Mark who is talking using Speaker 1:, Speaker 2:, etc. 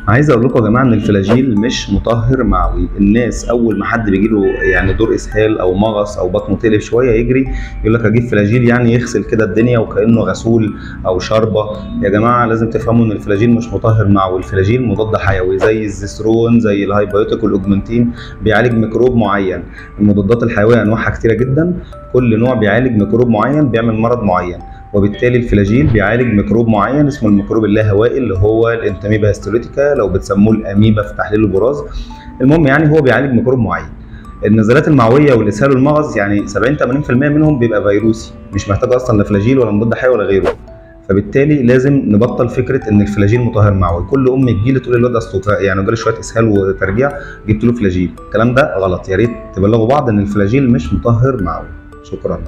Speaker 1: عايز اقول لكم يا جماعه ان الفلاجيل مش مطهر معوي. الناس اول ما حد بيجي له يعني دور اسهال او مغص او بطنه تقلب شويه يجري يقول لك اجيب فلاجيل يعني يغسل كده الدنيا وكانه غسول او شربه. يا جماعه لازم تفهموا ان الفلاجيل مش مطهر معوي. الفلاجيل مضاد حيوي زي الزيسترون زي الهايبيوتيك والاوجمنتين، بيعالج ميكروب معين. المضادات الحيويه انواعها كتيره جدا، كل نوع بيعالج ميكروب معين بيعمل مرض معين، وبالتالي الفلاجيل بيعالج ميكروب معين اسمه الميكروب اللاهوائي اللي هو الانتاميبا هيستوليتيكا، لو بتسموه الاميبا في تحليل البراز. المهم يعني هو بيعالج ميكروب معين. النزلات المعويه والاسهال والمغص يعني 70-80% منهم بيبقى فيروسي، مش محتاج اصلا لا فلاجيل ولا مضاد حيوي ولا غيره. فبالتالي لازم نبطل فكره ان الفلاجيل مطهر معوي. كل ام تجيلي تقول الواد اصله يعني جاله شويه اسهال وترجيع جبت له فلاجيل، الكلام ده غلط. يا ريت تبلغوا بعض ان الفلاجيل مش مطهر معوي. شكرا.